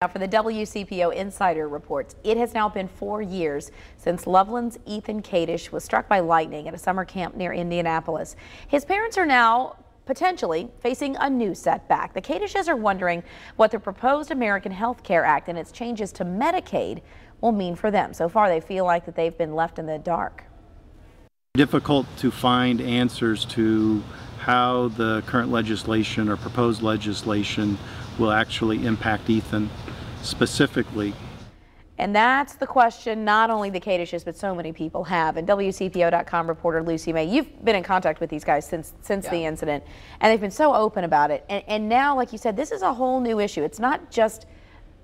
Now for the WCPO Insider reports, it has now been 4 years since Loveland's Ethan Kadish was struck by lightning at a summer camp near Indianapolis. His parents are now potentially facing a new setback. The Kadishes are wondering what the proposed American Health Care Act and its changes to Medicaid will mean for them. So far, they feel like that they've been left in the dark. Difficult to find answers to how the current legislation or proposed legislation will actually impact Ethan specifically. And that's the question not only the Kadishes, but so many people have. And WCPO.com reporter Lucy May, you've been in contact with these guys since the incident, and they've been so open about it. And now, like you said, this is a whole new issue. It's not just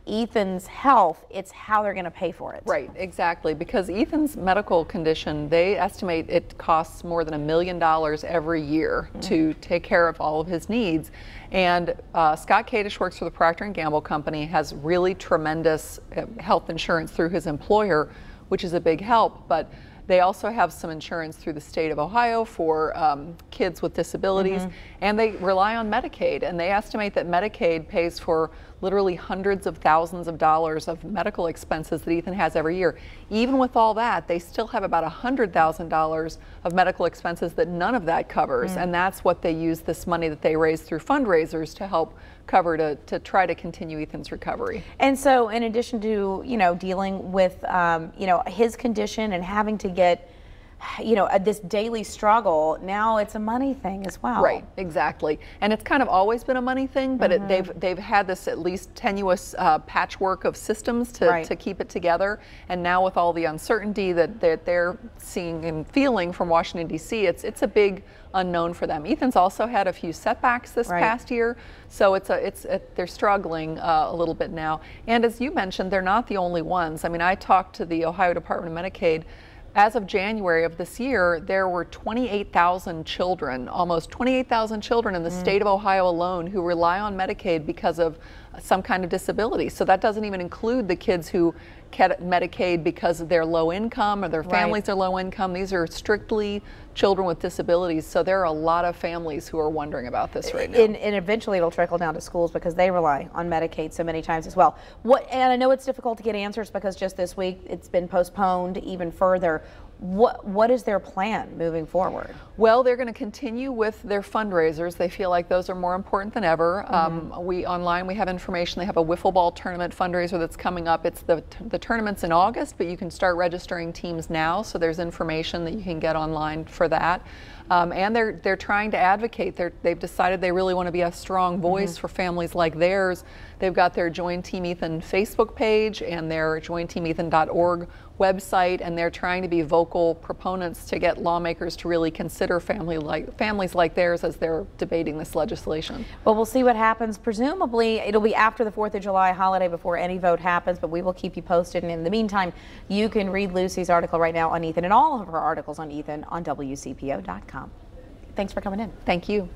Ethan's health, it's how they're going to pay for it. Right, exactly, because Ethan's medical condition, they estimate it costs more than $1 million every year to take care of all of his needs. And Scott Kadish works for the Procter & Gamble company, has really tremendous health insurance through his employer, which is a big help, but they also have some insurance through the state of Ohio for kids with disabilities, and they rely on Medicaid, and they estimate that Medicaid pays for literally hundreds of thousands of dollars of medical expenses that Ethan has every year. Even with all that, they still have about $100,000 of medical expenses that none of that covers, and that's what they use this money that they raise through fundraisers to help cover to try to continue Ethan's recovery. And so in addition to, dealing with, his condition and having to get, this daily struggle, now it's a money thing as well. Right, exactly. And it's kind of always been a money thing, but they've had this at least tenuous patchwork of systems to keep it together. And now with all the uncertainty that they're seeing and feeling from Washington, D.C., it's a big unknown for them. Ethan's also had a few setbacks this past year, so they're struggling a little bit now. And as you mentioned, they're not the only ones. I mean, I talked to the Ohio Department of Medicaid. As of January of this year, there were 28,000 children, almost 28,000 children in the state of Ohio alone who rely on Medicaid because of some kind of disability. So that doesn't even include the kids who get Medicaid because they're low income or their families are low income. These are strictly children with disabilities. So there are a lot of families who are wondering about this right now. And eventually it'll trickle down to schools because they rely on Medicaid so many times as well. And I know it's difficult to get answers because just this week it's been postponed even further. What is their plan moving forward? Well, they're going to continue with their fundraisers. They feel like those are more important than ever. Online we have information. They have a wiffle ball tournament fundraiser that's coming up. It's the tournament's in August, but you can start registering teams now. So there's information that you can get online for that. And they're trying to advocate. They've decided they really want to be a strong voice for families like theirs. They've got their Join Team Ethan Facebook page and their jointeamethan.org website, and they're trying to be vocal proponents to get lawmakers to really consider families like theirs as they're debating this legislation. Well, we'll see what happens. Presumably, it'll be after the 4th of July holiday before any vote happens, but we will keep you posted. And in the meantime, you can read Lucy's article right now on Ethan and all of her articles on Ethan on WCPO.com. Thanks for coming in. Thank you.